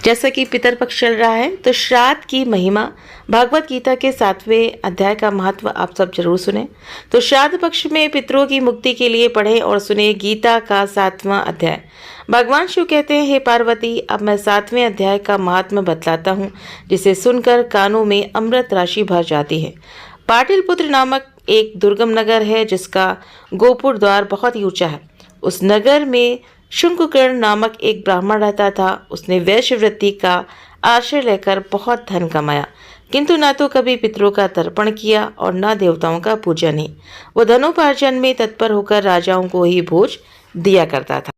जैसा कि पितर पक्ष चल रहा है तो श्राद्ध की महिमा, भागवत गीता के 7वें अध्याय का महत्व आप सब जरूर सुने। तो श्राद्ध पक्ष में पितरों की मुक्ति के लिए पढ़ें और सुने गीता का 7वां अध्याय। भगवान शिव कहते हैं, हे पार्वती, अब मैं 7वें अध्याय का महात्म्य बतलाता हूँ, जिसे सुनकर कानों में अमृत राशि भर जाती है। पाटिलपुत्र नामक एक दुर्गम नगर है जिसका गोपुर द्वार बहुत ही ऊंचा है। उस नगर में शुंभकर्ण नामक एक ब्राह्मण रहता था। उसने वैश्य वृत्ति का आश्रय लेकर बहुत धन कमाया, किंतु न तो कभी पितरों का तर्पण किया और न देवताओं का पूजन ही। वो धनोपार्जन में तत्पर होकर राजाओं को ही भोज दिया करता था।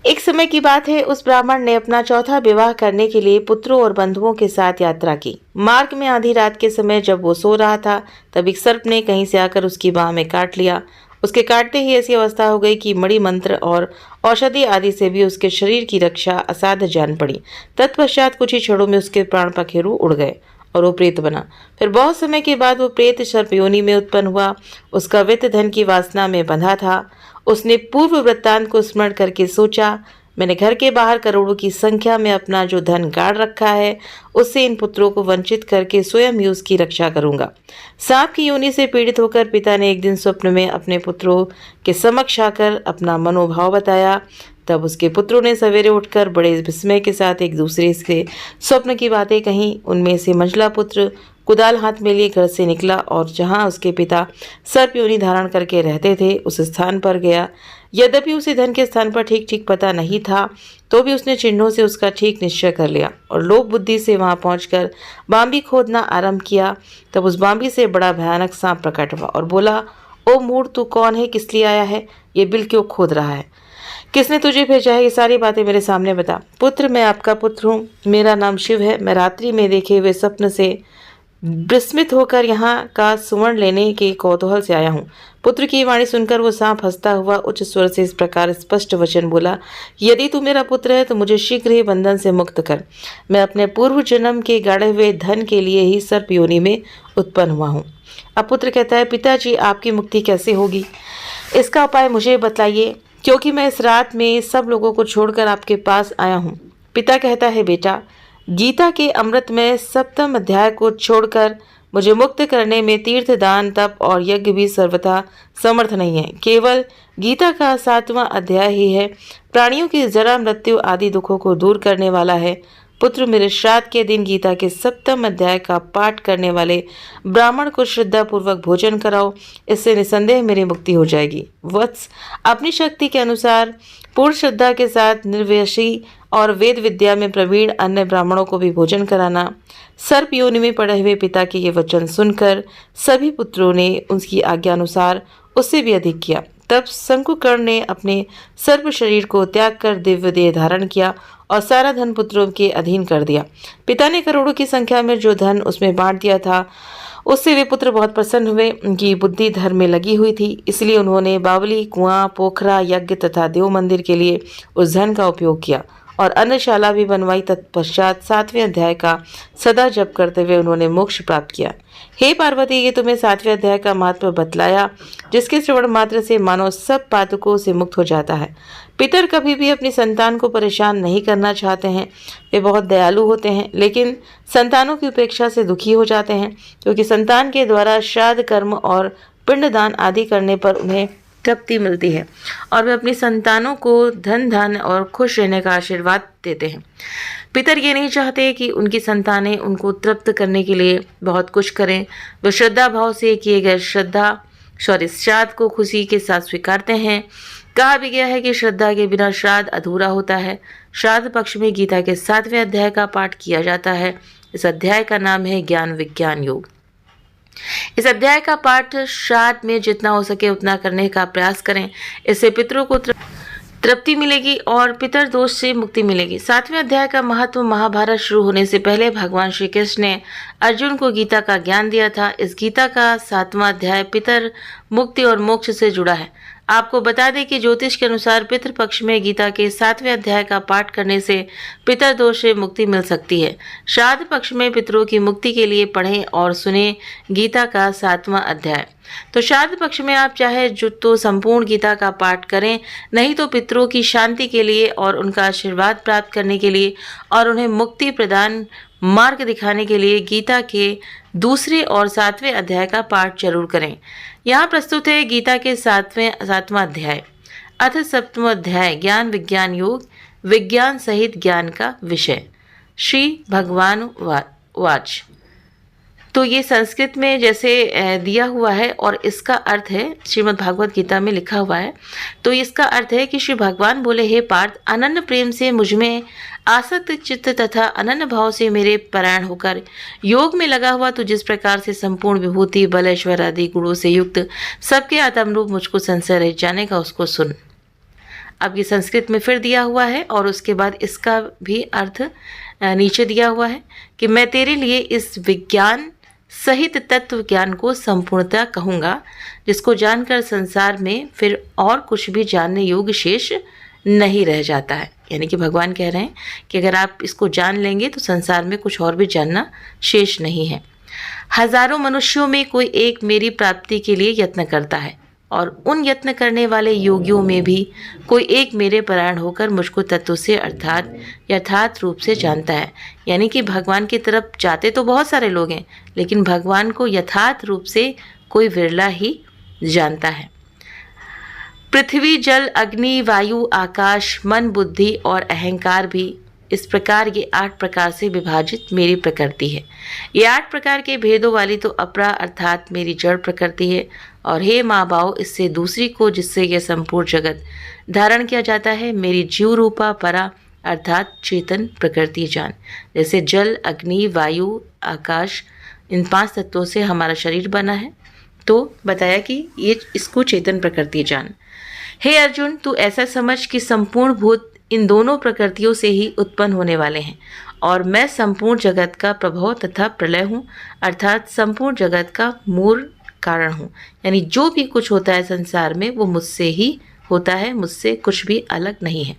एक समय की बात है, उस ब्राह्मण ने अपना चौथा विवाह करने के लिए पुत्रों और बंधुओं के साथ यात्रा की। मार्ग में आधी रात के समय जब वो सो रहा था, तब एक सर्प ने कहीं से आकर उसकी बाह में काट लिया। उसके काटते ही ऐसी अवस्था हो गई कि मणि मंत्र और औषधि आदि से भी उसके शरीर की रक्षा असाध्य जान पड़ी। तत्पश्चात कुछ ही क्षणों में उसके प्राण पखेरु उड़ गए और वो प्रेत बना। फिर बहुत समय के बाद वो प्रेत सर्प योनि में उत्पन्न हुआ। उसका वित्त धन की वासना में बंधा था। उसने पूर्व वृत्तांत को स्मरण करके सोचा, मैंने घर के बाहर करोड़ों की संख्या में अपना जो धन गाड़ रखा है, उससे इन पुत्रों को वंचित करके स्वयं ही उसकी रक्षा करूंगा। सांप की योनि से पीड़ित होकर पिता ने एक दिन स्वप्न में अपने पुत्रों के समक्ष आकर अपना मनोभाव बताया। तब उसके पुत्रों ने सवेरे उठकर बड़े विस्मय के साथ एक दूसरे से स्वप्न की बातें कहीं। उनमें से मंझला पुत्र कुदाल हाथ में लिए घर से निकला और जहां उसके पिता सर्प योनि धारण करके रहते थे, उस स्थान पर गया। यद्यपि उसे धन के स्थान पर ठीक ठीक पता नहीं था, तो भी उसने चिन्हों से उसका ठीक निश्चय कर लिया और लोक बुद्धि से वहां पहुंचकर बांबी खोदना आरंभ किया। तब उस बांबी से बड़ा भयानक सांप प्रकट हुआ और बोला, ओ मूढ़, तू कौन है? किस लिए आया है? ये बिल क्यों खोद रहा है? किसने तुझे भेजा है? ये सारी बातें मेरे सामने बता। पुत्र, मैं आपका पुत्र हूँ, मेरा नाम शिव है। मैं रात्रि में देखे हुए स्वप्न से विस्मित होकर यहाँ का सुवर्ण लेने के कौतूहल से आया हूँ। पुत्र की वाणी सुनकर वो सांप हंसता हुआ उच्च स्वर से इस प्रकार स्पष्ट वचन बोला, यदि तू मेरा पुत्र है तो मुझे शीघ्र ही बंधन से मुक्त कर। मैं अपने पूर्व जन्म के गाड़े हुए धन के लिए ही सर्प योनि में उत्पन्न हुआ हूँ। अब पुत्र कहता है, पिताजी, आपकी मुक्ति कैसे होगी? इसका उपाय मुझे बतलाइए, क्योंकि मैं इस रात में सब लोगों को छोड़कर आपके पास आया हूँ। पिता कहता है, बेटा, गीता के अमृत में 7वें अध्याय को छोड़कर मुझे मुक्त करने में तीर्थ, दान, तप और यज्ञ भी सर्वथा समर्थ नहीं है। केवल गीता का 7वां अध्याय ही है। प्राणियों की जरा, मृत्यु आदि दुखों को दूर करने वाला है। पुत्र, मेरे श्राद्ध के दिन गीता के 7वें अध्याय का पाठ करने वाले ब्राह्मण को श्रद्धापूर्वक भोजन कराओ। इससे निसंदेह मेरी मुक्ति हो जाएगी। वत्स, अपनी शक्ति के अनुसार पूर्ण श्रद्धा के साथ निर्वयसी और वेद विद्या में प्रवीण अन्य ब्राह्मणों को भी भोजन कराना। सर्प योनि में पड़े हुए पिता के ये वचन सुनकर सभी पुत्रों ने उसकी आज्ञा अनुसार उससे भी अधिक किया। तब शंकुकर्ण ने अपने सर्प शरीर को त्याग कर दिव्य देह धारण किया और सारा धन पुत्रों के अधीन कर दिया। पिता ने करोड़ों की संख्या में जो धन उसमें बांट दिया था, उससे वे पुत्र बहुत प्रसन्न हुए। उनकी बुद्धि धर्म में लगी हुई थी, इसलिए उन्होंने बावली, कुआं, पोखरा, यज्ञ तथा देव मंदिर के लिए उस धन का उपयोग किया और अन्नशाला भी बनवाई। तत्पश्चात 7वें अध्याय का सदा जप करते हुए उन्होंने मोक्ष प्राप्त किया। हे पार्वती, ये तुम्हें 7वें अध्याय का महत्व बतलाया, जिसके श्रवण मात्र से मानव सब पातकों से मुक्त हो जाता है। पितर कभी भी अपनी संतान को परेशान नहीं करना चाहते हैं। वे बहुत दयालु होते हैं, लेकिन संतानों की उपेक्षा से दुखी हो जाते हैं, क्योंकि संतान के द्वारा श्राद्ध कर्म और पिंडदान आदि करने पर उन्हें तृप्ति मिलती है और वे अपनी संतानों को धन धान्य और खुश रहने का आशीर्वाद देते हैं। पितर ये नहीं चाहते कि उनकी संतानें उनको तृप्त करने के लिए बहुत कुछ करें। वे श्रद्धा भाव से किए गए श्राद्ध को खुशी के साथ स्वीकारते हैं। कहा भी गया है कि श्रद्धा के बिना श्राद्ध अधूरा होता है। श्राद्ध पक्ष में गीता के 7वें अध्याय का पाठ किया जाता है। इस अध्याय का नाम है ज्ञान विज्ञान योग। इस अध्याय का पाठ श्राद्ध में जितना हो सके उतना करने का प्रयास करें। इससे पितरों को तृप्ति मिलेगी और पितर दोष से मुक्ति मिलेगी। 7वें अध्याय का महत्व महाभारत शुरू होने से पहले भगवान श्री कृष्ण ने अर्जुन को गीता का ज्ञान दिया था। इस गीता का 7वां अध्याय पितर मुक्ति और मोक्ष से जुड़ा है। आपको बता दें कि ज्योतिष के अनुसार पितृपक्ष में गीता के 7वें अध्याय का पाठ करने से पितरदोष से मुक्ति मिल सकती है। श्राद्ध पक्ष में पितरों की मुक्ति के लिए पढ़ें और सुने गीता का 7वां अध्याय। तो श्राद्ध पक्ष में आप चाहे जो तो संपूर्ण गीता का पाठ करें, नहीं तो पितरों की शांति के लिए और उनका आशीर्वाद प्राप्त करने के लिए और उन्हें मुक्ति प्रदान मार्ग दिखाने के लिए गीता के 2 और 7वें अध्याय का पाठ जरूर करें। यहाँ प्रस्तुत है गीता के 7वां अध्याय। अथ 7वां अध्याय ज्ञान विज्ञान योग, विज्ञान सहित ज्ञान का विषय। श्री भगवान वाच। तो ये संस्कृत में जैसे दिया हुआ है और इसका अर्थ है, श्रीमद् भागवत गीता में लिखा हुआ है। तो इसका अर्थ है कि श्री भगवान बोले, हे पार्थ, अनन्य प्रेम से मुझमें आसक्त चित्त तथा अनन्य भाव से मेरे परायण होकर योग में लगा हुआ, तो जिस प्रकार से संपूर्ण विभूति बल ऐश्वर्य आदि गुणों से युक्त सबके आत्म रूप मुझको संशय रहित जाने का, उसको सुन। अब ये संस्कृत में फिर दिया हुआ है और उसके बाद इसका भी अर्थ नीचे दिया हुआ है कि मैं तेरे लिए इस विज्ञान सहित तत्व ज्ञान को संपूर्णता कहूँगा, जिसको जानकर संसार में फिर और कुछ भी जानने योग्य शेष नहीं रह जाता है। यानी कि भगवान कह रहे हैं कि अगर आप इसको जान लेंगे तो संसार में कुछ और भी जानना शेष नहीं है। हजारों मनुष्यों में कोई एक मेरी प्राप्ति के लिए यत्न करता है और उन यत्न करने वाले योगियों में भी कोई एक मेरे परायण होकर मुझको तत्व से अर्थात यथार्थ रूप से जानता है। यानी कि भगवान की तरफ जाते तो बहुत सारे लोग हैं, लेकिन भगवान को यथार्थ रूप से कोई विरला ही जानता है। पृथ्वी जल अग्नि वायु आकाश मन बुद्धि और अहंकार भी इस प्रकार ये 8 प्रकार से विभाजित मेरी प्रकृति है। ये 8 प्रकार के भेदों वाली तो अपरा अर्थात मेरी जड़ प्रकृति है। और हे माँ बाओ, इससे दूसरी को जिससे यह संपूर्ण जगत धारण किया जाता है, मेरी जीव रूपा परा अर्थात चेतन प्रकृति जान। जैसे जल अग्नि वायु आकाश, इन 5 तत्वों से हमारा शरीर बना है, तो बताया कि ये इसको चेतन प्रकृति जान। हे अर्जुन, तू ऐसा समझ कि संपूर्ण भूत इन दोनों प्रकृतियों से ही उत्पन्न होने वाले हैं और मैं संपूर्ण जगत का प्रभाव तथा प्रलय हूँ, अर्थात संपूर्ण जगत का मूल कारण हूँ। यानी जो भी कुछ होता है संसार में वो मुझसे ही होता है, मुझसे कुछ भी अलग नहीं है।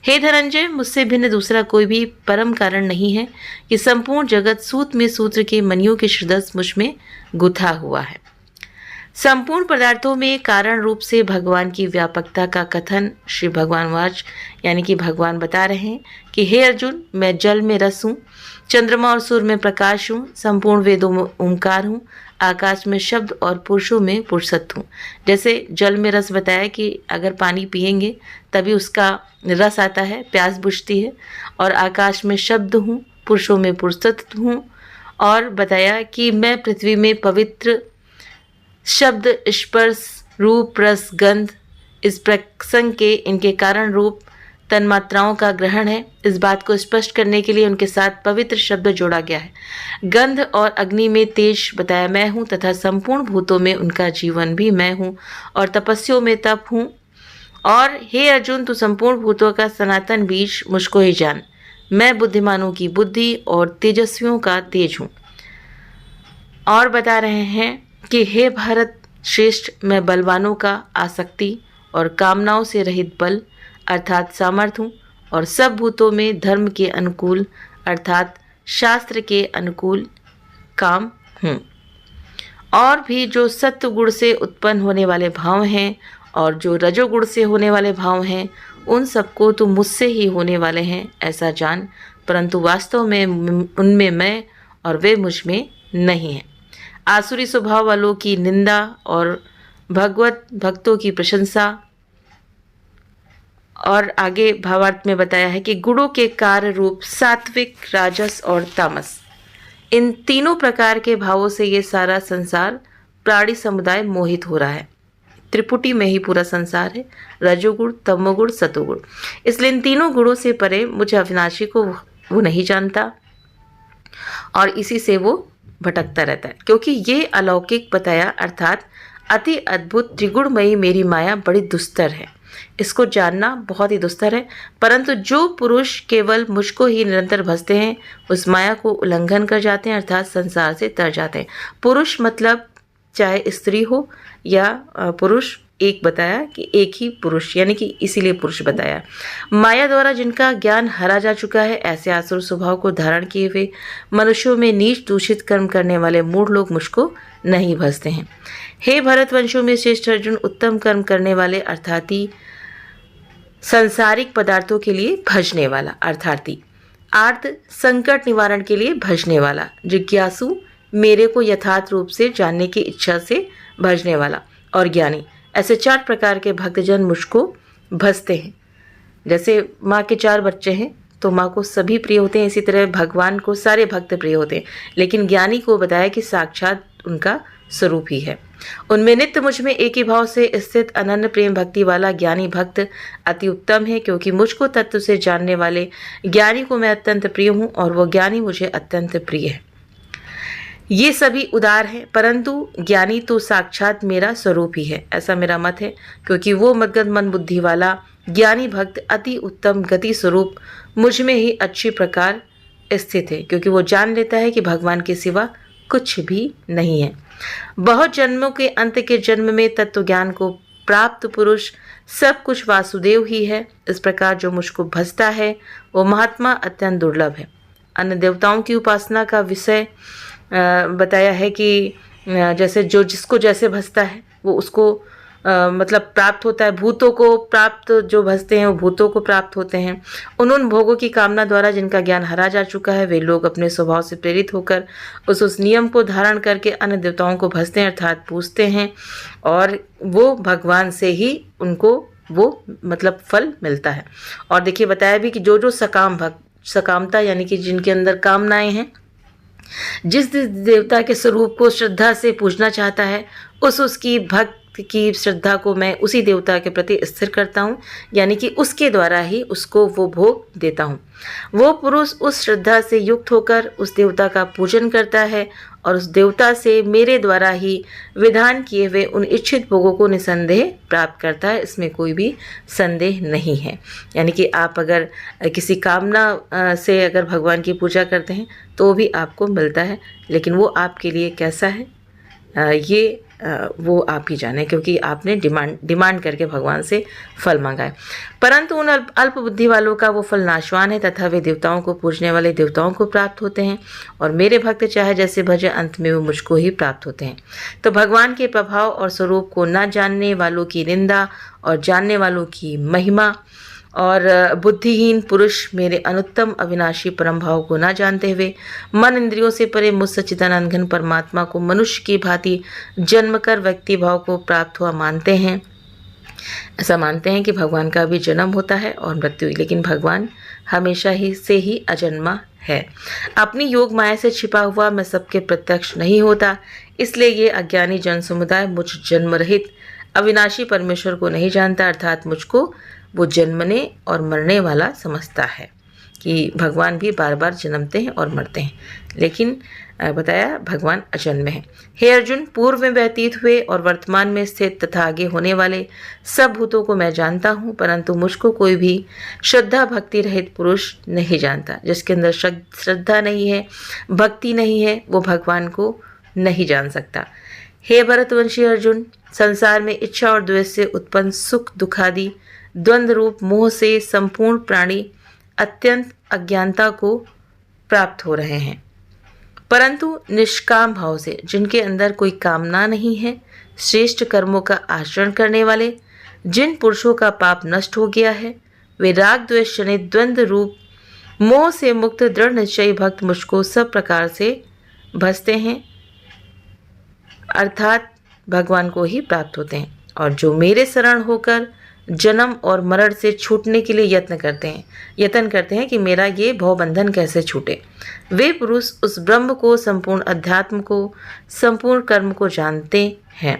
हे धनंजय, मुझसे भिन्न दूसरा कोई भी परम कारण नहीं है कि संपूर्ण जगत सूत में सूत्र के मणियों के सदृश मुझ में गुथा हुआ है। संपूर्ण पदार्थों में कारण रूप से भगवान की व्यापकता का कथन श्री भगवान वाच, यानी कि भगवान बता रहे हैं कि हे अर्जुन, मैं जल में रस हूँ, चंद्रमा और सूर्य में प्रकाश हूँ, संपूर्ण वेदों में ओंकार हूँ, आकाश में शब्द और पुरुषों में पुरुषत्व हूँ। जैसे जल में रस बताया कि अगर पानी पिएंगे तभी उसका रस आता है, प्यास बुझती है। और आकाश में शब्द हूँ, पुरुषों में पुरुषत्व हूँ। और बताया कि मैं पृथ्वी में पवित्र शब्द स्पर्श रूप रस गंध इस प्रसंग के इनके कारण रूप तन्मात्राओं का ग्रहण है। इस बात को स्पष्ट करने के लिए उनके साथ पवित्र शब्द जोड़ा गया है। गंध और अग्नि में तेज बताया मैं हूँ तथा संपूर्ण भूतों में उनका जीवन भी मैं हूँ और तपस्याओं में तप हूँ। और हे अर्जुन, तू संपूर्ण भूतों का सनातन बीज मुझको ही जान। मैं बुद्धिमानों की बुद्धि और तेजस्वियों का तेज हूँ। और बता रहे हैं कि हे भारत श्रेष्ठ, मैं बलवानों का आसक्ति और कामनाओं से रहित बल अर्थात सामर्थ्य हूँ और सब भूतों में धर्म के अनुकूल अर्थात शास्त्र के अनुकूल काम हूँ। और भी जो सत्व गुण से उत्पन्न होने वाले भाव हैं और जो रजोगुण से होने वाले भाव हैं, उन सबको तो मुझसे ही होने वाले हैं ऐसा जान, परंतु वास्तव में उनमें मैं और वे मुझ में नहीं हैं। आसुरी स्वभाव वालों की निंदा और भगवत भक्तों की प्रशंसा। और आगे भावार्थ में बताया है कि गुणों के कार्य रूप सात्विक राजस और तामस, इन तीनों प्रकार के भावों से ये सारा संसार प्राणी समुदाय मोहित हो रहा है। त्रिपुटी में ही पूरा संसार है, रजोगुण तमोगुण सतोगुण। इसलिए इन तीनों गुणों से परे मुझे अविनाशी को वो नहीं जानता और इसी से वो भटकता रहता है, क्योंकि ये अलौकिक बताया अर्थात अति अद्भुत त्रिगुणमयी मेरी माया बड़ी दुस्तर है। इसको जानना बहुत ही दुस्तर है, परंतु जो पुरुष केवल मुझको ही निरंतर भजते हैं उस माया को उल्लंघन कर जाते हैं अर्थात संसार से तर जाते हैं। पुरुष मतलब चाहे स्त्री हो या पुरुष, एक बताया कि एक ही पुरुष, यानी कि इसीलिए पुरुष बताया। माया द्वारा जिनका ज्ञान हरा जा चुका है, ऐसे आसुर स्वभाव को धारण किए हुए मनुष्यों में नीच दूषित कर्म करने वाले मूढ़ लोग मुझको नहीं भजते हैं। हे भरतवंशियों में श्रेष्ठ अर्जुन, उत्तम कर्म करने वाले अर्थाती संसारिक पदार्थों के लिए भजने वाला, अर्थाती आर्थ संकट निवारण के लिए भजने वाला, जिज्ञासु मेरे को यथार्थ रूप से जानने की इच्छा से भजने वाला, और ज्ञानी, ऐसे 4 प्रकार के भक्तजन मुझको भजते हैं। जैसे माँ के 4 बच्चे हैं तो माँ को सभी प्रिय होते हैं, इसी तरह भगवान को सारे भक्त प्रिय होते हैं, लेकिन ज्ञानी को बताया कि साक्षात उनका स्वरूप ही है। उनमें नित्य मुझ में एक ही भाव से स्थित अनन्य प्रेम भक्ति वाला ज्ञानी भक्त अति उत्तम है, क्योंकि मुझको तत्व से जानने वाले ज्ञानी को मैं अत्यंत प्रिय हूँ और वो ज्ञानी मुझे अत्यंत प्रिय है। ये सभी उदार हैं, परंतु ज्ञानी तो साक्षात मेरा स्वरूप ही है, ऐसा मेरा मत है, क्योंकि वो मगन मन बुद्धि वाला ज्ञानी भक्त अति उत्तम गति स्वरूप मुझ में ही अच्छी प्रकार स्थित है, क्योंकि वो जान लेता है कि भगवान के सिवा कुछ भी नहीं है। बहुत जन्मों के अंत के जन्म में तत्व ज्ञान को प्राप्त पुरुष सब कुछ वासुदेव ही है। इस प्रकार जो मुझको भजता है वो महात्मा अत्यंत दुर्लभ है। अन्य देवताओं की उपासना का विषय बताया है कि जैसे जो जिसको जैसे भजता है वो उसको मतलब प्राप्त होता है। भूतों को प्राप्त जो भजते हैं वो भूतों को प्राप्त होते हैं। उन भोगों की कामना द्वारा जिनका ज्ञान हरा जा चुका है, वे लोग अपने स्वभाव से प्रेरित होकर उस नियम को धारण करके अन्य देवताओं को भजते हैं, अर्थात पूजते हैं, और वो भगवान से ही उनको वो मतलब फल मिलता है। और देखिए बताया भी कि जो सकामता यानी कि जिनके अंदर कामनाएं हैं, जिस देवता के स्वरूप को श्रद्धा से पूजना चाहता है, उसकी भक्त की श्रद्धा को मैं उसी देवता के प्रति स्थिर करता हूँ, यानी कि उसके द्वारा ही उसको वो भोग देता हूँ। वो पुरुष उस श्रद्धा से युक्त होकर उस देवता का पूजन करता है और उस देवता से मेरे द्वारा ही विधान किए हुए उन इच्छित भोगों को निसंदेह प्राप्त करता है। इसमें कोई भी संदेह नहीं है। यानी कि आप अगर किसी कामना से अगर भगवान की पूजा करते हैं तो भी आपको मिलता है, लेकिन वो आपके लिए कैसा है ये वो आप ही जाने, क्योंकि आपने डिमांड करके भगवान से फल मांगा है। परंतु उन अल्प बुद्धि वालों का वो फल नाशवान है तथा वे देवताओं को पूजने वाले देवताओं को प्राप्त होते हैं, और मेरे भक्त चाहे जैसे भजे अंत में वो मुझको ही प्राप्त होते हैं। तो भगवान के प्रभाव और स्वरूप को न जानने वालों की निंदा और जानने वालों की महिमा, और बुद्धिहीन पुरुष मेरे अनुत्तम अविनाशी परम भाव को न जानते हुए मन इंद्रियों से परे मुझ सच्चिदानंद घन परमात्मा को मनुष्य की भांति जन्मकर व्यक्ति भाव को प्राप्त हुआ मानते हैं। ऐसा मानते हैं कि भगवान का भी जन्म होता है और मृत्यु, लेकिन भगवान हमेशा ही से ही अजन्मा है। अपनी योग माया से छिपा हुआ मैं सबके प्रत्यक्ष नहीं होता, इसलिए ये अज्ञानी जन समुदाय मुझ जन्म रहित अविनाशी परमेश्वर को नहीं जानता, अर्थात मुझको वो जन्मने और मरने वाला समझता है कि भगवान भी बार बार जन्मते हैं और मरते हैं, लेकिन बताया भगवान अजन्म है। हे अर्जुन, पूर्व में व्यतीत हुए और वर्तमान में स्थित तथा आगे होने वाले सब भूतों को मैं जानता हूँ, परंतु मुझको कोई भी श्रद्धा भक्ति रहित पुरुष नहीं जानता। जिसके अंदर श्रद्धा नहीं है, भक्ति नहीं है, वो भगवान को नहीं जान सकता। हे भरतवंशी अर्जुन, संसार में इच्छा और द्वेष से उत्पन्न सुख दुखादि द्वंद्व रूप मोह से संपूर्ण प्राणी अत्यंत अज्ञानता को प्राप्त हो रहे हैं, परंतु निष्काम भाव से जिनके अंदर कोई कामना नहीं है, श्रेष्ठ कर्मों का आचरण करने वाले, जिन पुरुषों का पाप नष्ट हो गया है, वे राग द्वेष जनित द्वंद्व रूप मोह से मुक्त दृढ़ निश्चयी भक्त मुझको सब प्रकार से भजते हैं, अर्थात भगवान को ही प्राप्त होते हैं। और जो मेरे शरण होकर जन्म और मरण से छूटने के लिए यत्न करते हैं कि मेरा ये भवबंधन कैसे छूटे, वे पुरुष उस ब्रह्म को, संपूर्ण अध्यात्म को, संपूर्ण कर्म को जानते हैं।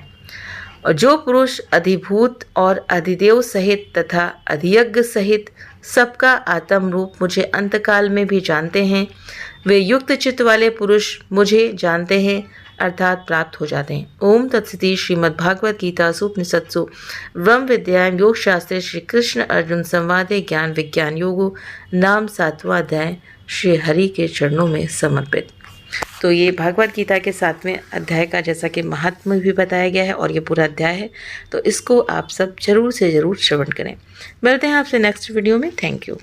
और जो पुरुष अधिभूत और अधिदेव सहित तथा अधियज्ञ सहित सबका आत्म रूप मुझे अंतकाल में भी जानते हैं, वे युक्त चित्त वाले पुरुष मुझे जानते हैं, अर्थात प्राप्त हो जाते हैं। ओम तत्सति। श्रीमद्भागवत गीता उपनिषत्सु ब्रह्म विद्यायां योग शास्त्रे श्री कृष्ण अर्जुन संवादे ज्ञान विज्ञान योगो नाम 7वां अध्याय श्री हरि के चरणों में समर्पित। तो ये भागवत गीता के 7वें अध्याय का जैसा कि महात्म्य भी बताया गया है और ये पूरा अध्याय है, तो इसको आप सब ज़रूर से ज़रूर श्रवण करें। मिलते हैं आपसे नेक्स्ट वीडियो में। Thank you.